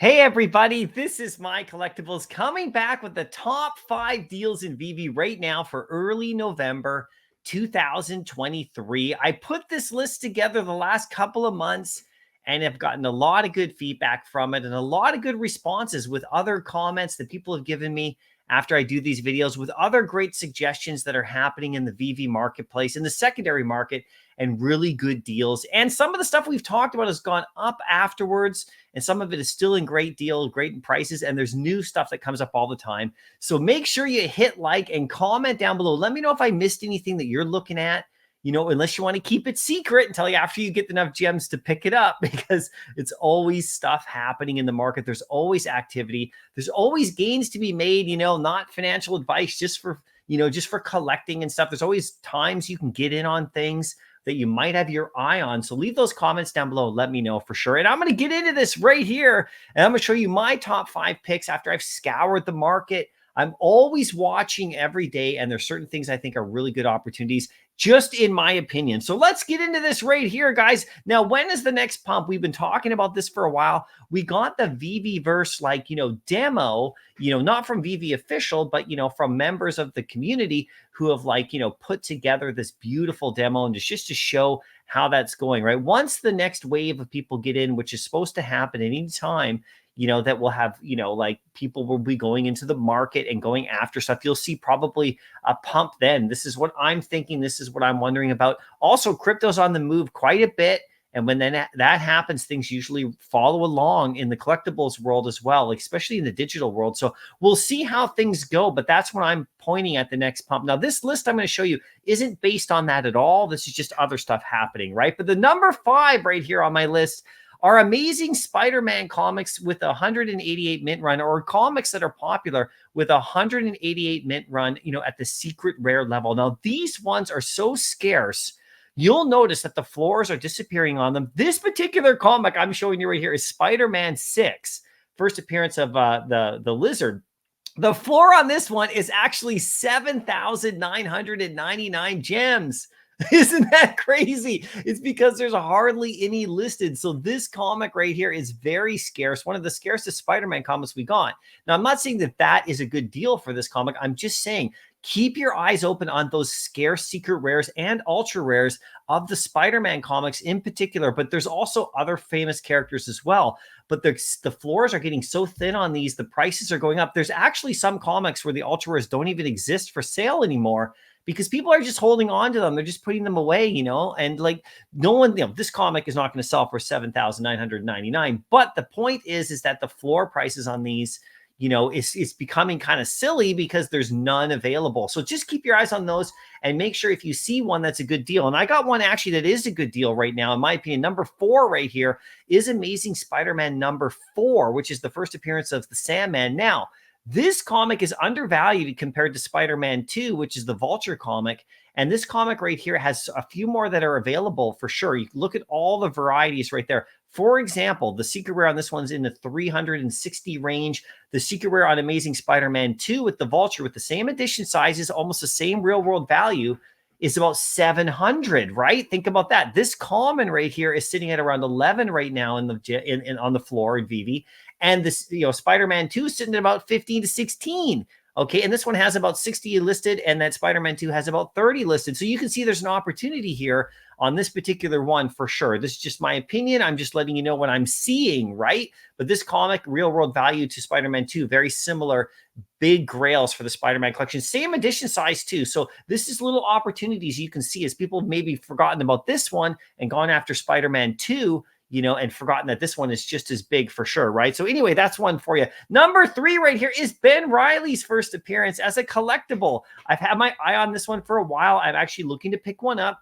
Hey everybody, this is My Collectibles coming back with the top 5 deals in VV right now for early November 2023. I put this list together the last couple of months and have gotten a lot of good feedback from it and a lot of good responses with other comments that people have given me after I do these videos, with other great suggestions that are happening in the VV marketplace, in the secondary market, and really good deals. And some of the stuff we've talked about has gone up afterwards, and some of it is still in great deal, great in prices, and there's new stuff that comes up all the time. So make sure you hit like and comment down below. Let me know if I missed anything that you're looking at, unless you want to keep it secret until after you get enough gems to pick it up, because it's always stuff happening in the market. There's always activity. There's always gains to be made, not financial advice, just for collecting and stuff. There's always times you can get in on things that you might have your eye on. So leave those comments down below. Let me know for sure. And I'm going to get into this right here. And I'm going to show you my top 5 picks after I've scoured the market. I'm always watching every day, and there's certain things I think are really good opportunities, just in my opinion. So let's get into this right here, guys. Now, when is the next pump? We've been talking about this for a while. We got the VVverse demo, not from VV official, but from members of the community who have put together this beautiful demo, and just to show how that's going, right? Once the next wave of people get in, which is supposed to happen any time, that will have, people will be going into the market and going after stuff. You'll see probably a pump then. This is what I'm thinking. This is what I'm wondering about. Also, crypto's on the move quite a bit. And when then that happens, things usually follow along in the collectibles world as well, especially in the digital world. So we'll see how things go, but that's what I'm pointing at the next pump. Now, this list I'm going to show you isn't based on that at all. This is just other stuff happening, right? But the number 5 right here on my list are Amazing Spider-Man comics with 188 mint run, or comics that are popular with 188 mint run, at the secret rare level. Now, these ones are so scarce, you'll notice that the floors are disappearing on them. This particular comic I'm showing you right here is Spider-Man 6, first appearance of the Lizard. The floor on this one is actually 7,999 gems. Isn't that crazy? It's because there's hardly any listed. So this comic right here is very scarce, one of the scarcest Spider-Man comics we got. Now, I'm not saying that that is a good deal for this comic. I'm just saying keep your eyes open on those scarce secret rares and ultra rares of the Spider-Man comics in particular, but there's also other famous characters as well. But the floors are getting so thin on these, the prices are going up. There's actually some comics where the ultra rares don't even exist for sale anymore, because people are just holding on to them. They're just putting them away, and no one, this comic is not going to sell for 7,999. But the point is that the floor prices on these, is becoming kind of silly because there's none available. So just keep your eyes on those and make sure if you see one that's a good deal. And I got one actually that is a good deal right now, in my opinion. Number 4 right here is Amazing Spider-Man number 4, which is the first appearance of the Sandman. Now, this comic is undervalued compared to Spider-Man 2, which is the Vulture comic. And this comic right here has a few more that are available for sure. You can look at all the varieties right there. For example, the secret rare on this one's in the 360 range. The secret rare on Amazing Spider-Man 2 with the Vulture, with the same edition sizes, almost the same real world value, is about 700, right? Think about that. This common right here is sitting at around 11 right now on the floor in VV. And this, Spider-Man 2 is sitting at about 15 to 16. Okay, and this one has about 60 listed, and that Spider-Man 2 has about 30 listed. So you can see there's an opportunity here on this particular one for sure. This is just my opinion. I'm just letting you know what I'm seeing, right? But this comic, real world value to Spider-Man 2, very similar, big grails for the Spider-Man collection. Same edition size too. So this is little opportunities you can see as people have maybe forgotten about this one and gone after Spider-Man 2, and forgotten that this one is just as big for sure, right? So anyway, that's one for you. Number 3 right here is Ben Reilly's first appearance as a collectible. I've had my eye on this one for a while. I'm actually looking to pick one up.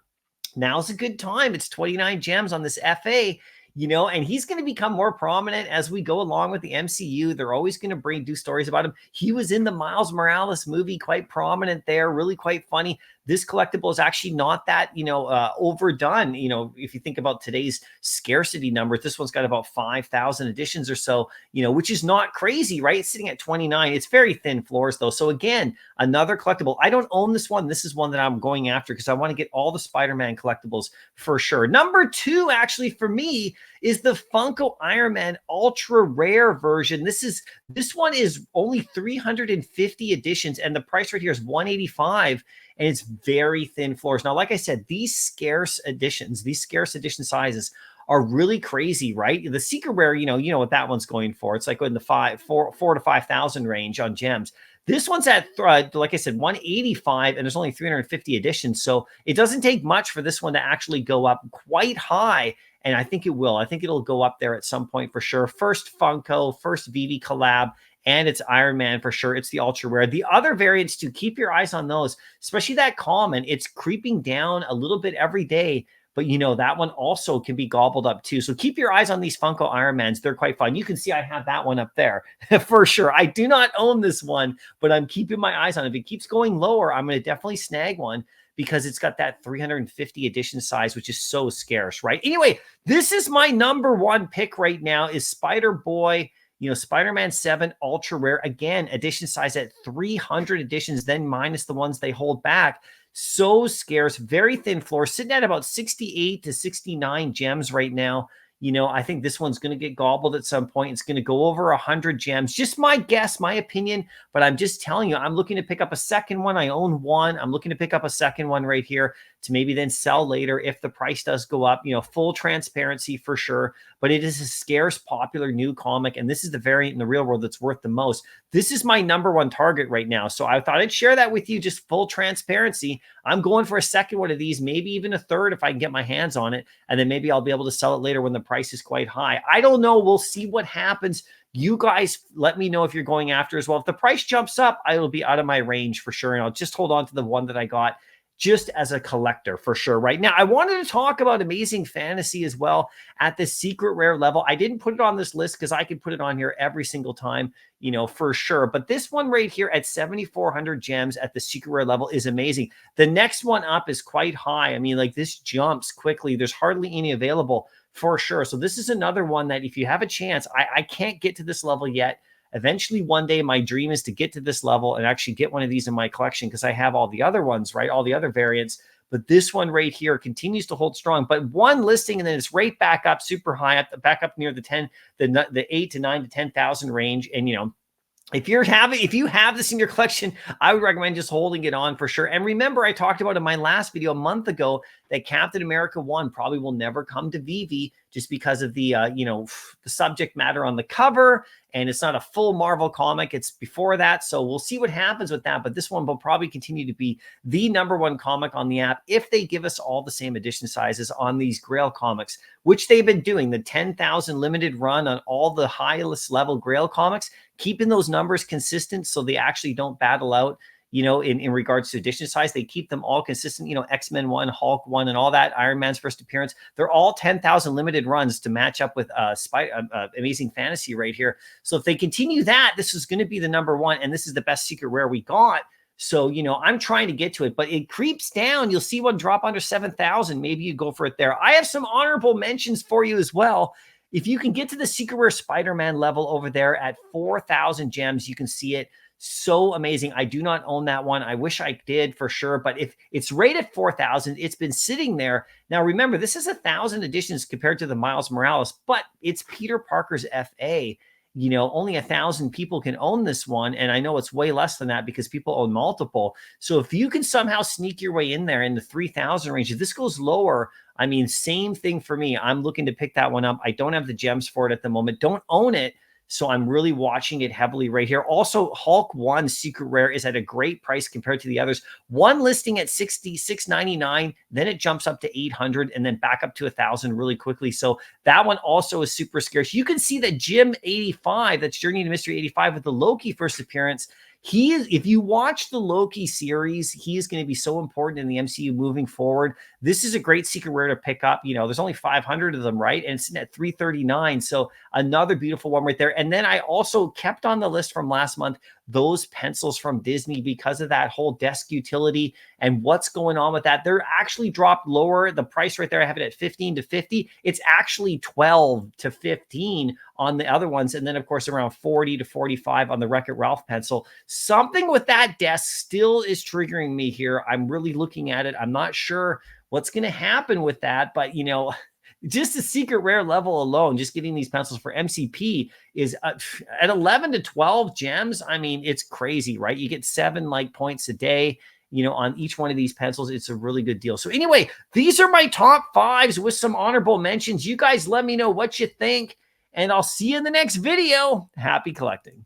Now's a good time. It's 29 gems on this FA, and he's going to become more prominent as we go along with the MCU. They're always going to do stories about him. He was in the Miles Morales movie, quite prominent there, really quite funny. this collectible is actually not that, overdone. If you think about today's scarcity numbers, this one's got about 5,000 editions or so, which is not crazy, right? It's sitting at 29. It's very thin floors though. So again, another collectible. I don't own this one. This is one that I'm going after because I want to get all the Spider-Man collectibles for sure. Number 2, actually, for me, is the Funko Iron Man ultra rare version. This one is only 350 editions, and the price right here is $185, and it's very thin floors. Now, like I said, these scarce edition sizes are really crazy, right? The secret rare, you know what that one's going for. It's like in the 4 to 5,000 range on gems. This one's at, like I said, 185, and there's only 350 editions. So it doesn't take much for this one to actually go up quite high. And I think it will. I think it'll go up there at some point for sure. First Funko, first Vivi collab, and it's Iron Man for sure. It's the ultra rare. The other variants too, keep your eyes on those, especially that common. It's creeping down a little bit every day. But that one also can be gobbled up too. So keep your eyes on these Funko Ironmans. They're quite fun. You can see I have that one up there for sure. I do not own this one, but I'm keeping my eyes on it. If it keeps going lower, I'm going to definitely snag one because it's got that 350 edition size, which is so scarce, right? Anyway, this is my number 1 pick right now is Spider-Boy, Spider-Man 7 ultra rare. Again, edition size at 300 editions, then minus the ones they hold back. So scarce, very thin floor, sitting at about 68 to 69 gems right now. I think this one's going to get gobbled at some point. It's going to go over 100 gems. Just my guess, my opinion, but I'm just telling you, I'm looking to pick up a second one. I own one. I'm looking to pick up a second one right here to maybe then sell later if the price does go up. Full transparency for sure, but it is a scarce, popular new comic, and this is the variant in the real world that's worth the most. This is my number 1 target right now, so I thought I'd share that with you, just full transparency. I'm going for a second one of these, maybe even a third if I can get my hands on it, and then maybe I'll be able to sell it later when the price is quite high. I don't know. We'll see what happens. You guys let me know if you're going after as well. If the price jumps up, I will be out of my range for sure, and I'll just hold on to the one that I got just as a collector for sure. Right now, I wanted to talk about Amazing Fantasy as well at the secret rare level. I didn't put it on this list because I could put it on here every single time, for sure. But this one right here at 7,400 gems at the secret rare level is amazing. The next one up is quite high. I mean, like this jumps quickly. There's hardly any available for sure. So this is another one that if you have a chance, I can't get to this level yet. Eventually, one day, my dream is to get to this level and actually get one of these in my collection because I have all the other ones, right? All the other variants. But this one right here continues to hold strong. But one listing, and then it's right back up super high, back up near the 8 to 9 to 10,000 range. And, if you have this in your collection, I would recommend just holding it on for sure. And remember, I talked about in my last video a month ago that Captain America 1 probably will never come to Vivi just because of the, the subject matter on the cover. And it's not a full Marvel comic. It's before that. So we'll see what happens with that. But this one will probably continue to be the number 1 comic on the app if they give us all the same edition sizes on these Grail comics, which they've been doing. The 10,000 limited run on all the highest level Grail comics, keeping those numbers consistent so they actually don't battle out, in regards to edition size. They keep them all consistent, X-Men 1, Hulk 1, and all that, Iron Man's first appearance. They're all 10,000 limited runs to match up with Amazing Fantasy right here. So if they continue that, this is going to be the number 1, and this is the best secret rare we got. So, I'm trying to get to it, but it creeps down. You'll see one drop under 7,000. Maybe you go for it there. I have some honorable mentions for you as well. If you can get to the secret rare Spider-Man level over there at 4,000 gems, you can see it. So amazing. I do not own that one. I wish I did for sure, but if it's rated 4,000, it's been sitting there. Now, remember, this is 1,000 editions compared to the Miles Morales, but it's Peter Parker's FA. Only 1,000 people can own this one. And I know it's way less than that because people own multiple. So if you can somehow sneak your way in there in the 3,000 range, if this goes lower, I mean, same thing for me. I'm looking to pick that one up. I don't have the gems for it at the moment. Don't own it. So I'm really watching it heavily right here. Also, Hulk 1 Secret Rare is at a great price compared to the others. One listing at $66.99, then it jumps up to $800 and then back up to $1,000 really quickly. So that one also is super scarce. You can see that Jim 85, that's Journey to Mystery 85 with the Loki first appearance. He is, if you watch the Loki series, he is going to be so important in the MCU moving forward. This is a great secret rare to pick up. You know, there's only 500 of them, right? And it's at 339. So another beautiful one right there. And then I also kept on the list from last month those pencils from Disney because of that whole desk utility and what's going on with that. They're actually dropped lower. The price right there, I have it at 15 to 50. It's actually 12 to 15 on the other ones. And then, of course, around 40 to 45 on the Wreck-It Ralph pencil. Something with that desk still is triggering me here. I'm really looking at it. I'm not sure what's going to happen with that, but, you know, just the secret rare level alone, just getting these pencils for MCP is at 11 to 12 gems. I mean, it's crazy, right? You get 7 like points a day, you know, on each one of these pencils. It's a really good deal. So anyway, these are my top 5s with some honorable mentions. You guys let me know what you think, and I'll see you in the next video. Happy collecting.